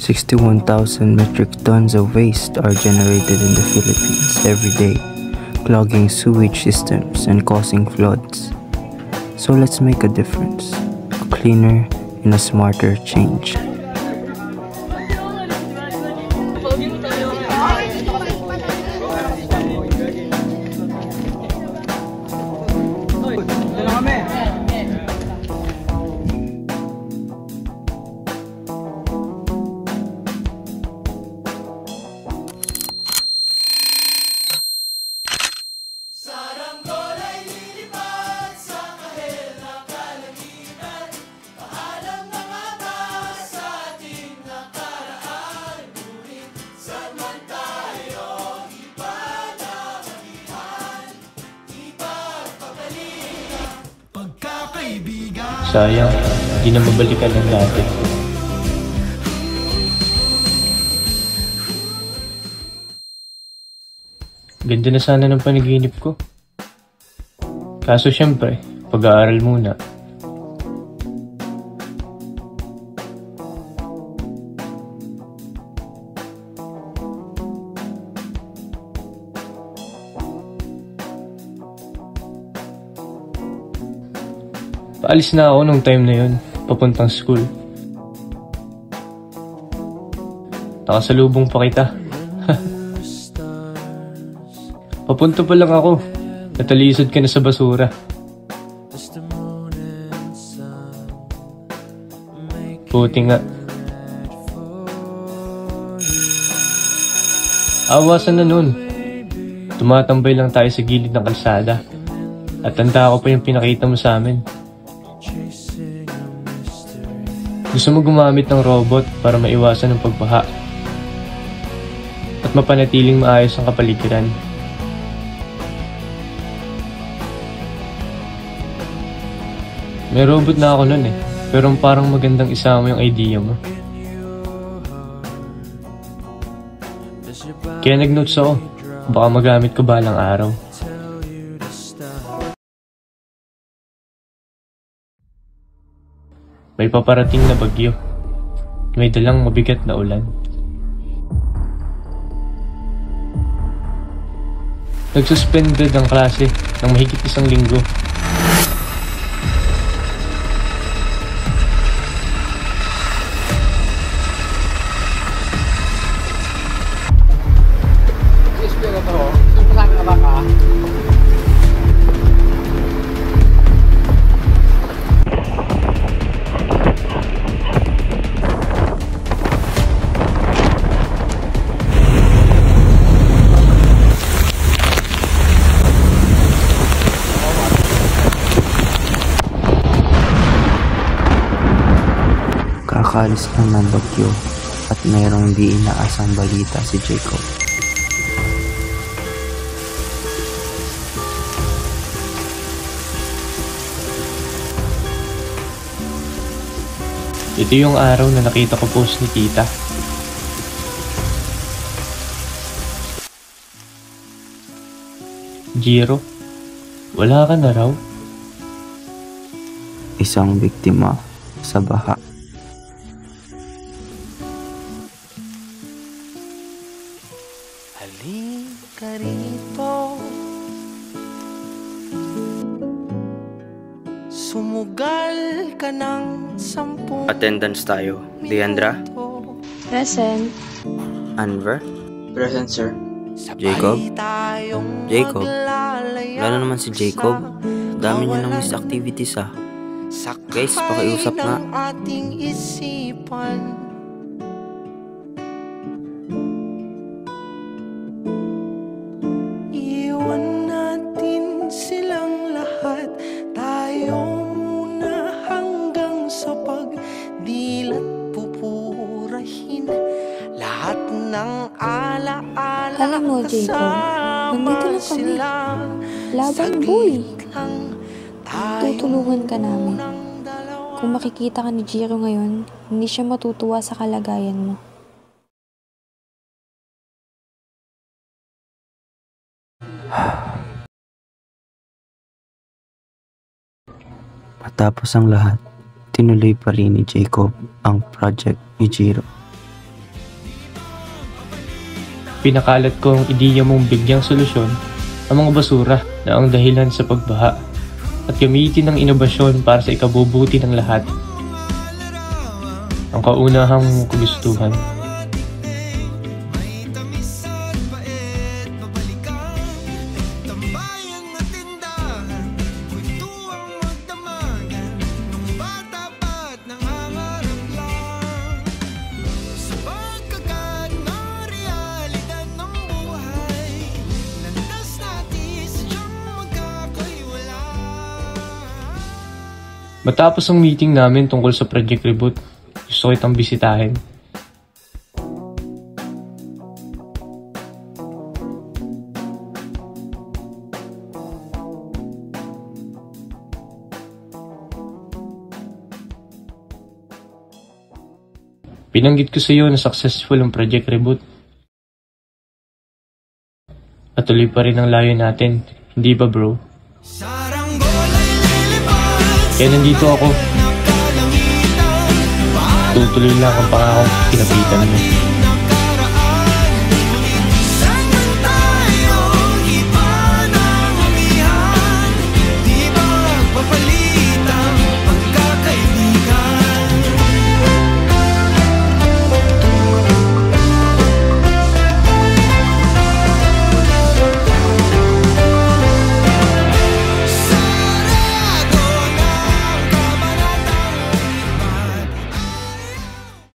61,000 metric tons of waste are generated in the Philippines every day, clogging sewage systems and causing floods. So let's make a difference, a cleaner and a smarter change. Sayang, di na mabalikan ng dati. Ganda na sana ng panaginip ko. Kaso syempre, pag-aaral muna. Paalis na ako nung time na yun, papuntang school. Nakasalubong pa kita. Papunta pa lang ako, natalisod ka na sa basura. Buti nga. Awasan na nun. Tumatambay lang tayo sa gilid ng kalsada. At tanda ko pa yung pinakita mo sa amin. Gusto mo gumamit ng robot para maiwasan ng pagbaha at mapanatiling maayos ang kapaligiran. May robot na ako nun pero parang magandang isama yung idea mo. Kaya nag-notes ako, baka magamit ko balang araw. May paparating na bagyo. May dalang mabigat na ulan. Nagsuspended ang klase ng mahigit 1 linggo. Kakaalis lang ng bagyo at mayroong di inaasang balita si Jacob. Ito yung araw na nakita ko post ni tita. Jiro, wala ka na raw? Isang biktima sa baha. Halika rito, sumugal ka ng 10 Attendance tayo. Deandra? Present. Anver? Present, sir. Jacob? Jacob? Wala na naman si Jacob. Dami niya ng missed activities ah. Guys, pakiusap nga. Ating isipan. Iwan natin silang lahat. Tayo muna hanggang sa pagdilat pupurahin lahat ng alaala. Alam mo, Jacob, nandito lang kami. Laban, boy. Tutulungan ka namin. Kung makikita ka ni Jiro ngayon, hindi siya matutuwa sa kalagayan mo. Matapos ang lahat, tinuloy pa rin ni Jacob ang project ni Jiro. Pinakalat ko ang ideya mong bigyang solusyon ang mga basura na ang dahilan sa pagbaha at gamitin ang inobasyon para sa ikabubuti ng lahat. Ang kaunahang kagustuhan. Matapos ang meeting namin tungkol sa Project Reboot, gusto kitang bisitahin. Binanggit ko sa iyo na successful ang Project Reboot. At tuloy pa rin ang layo natin, hindi ba bro? Kaya nandito ako. Tutuloy lang ang pangakong kinapitan mo.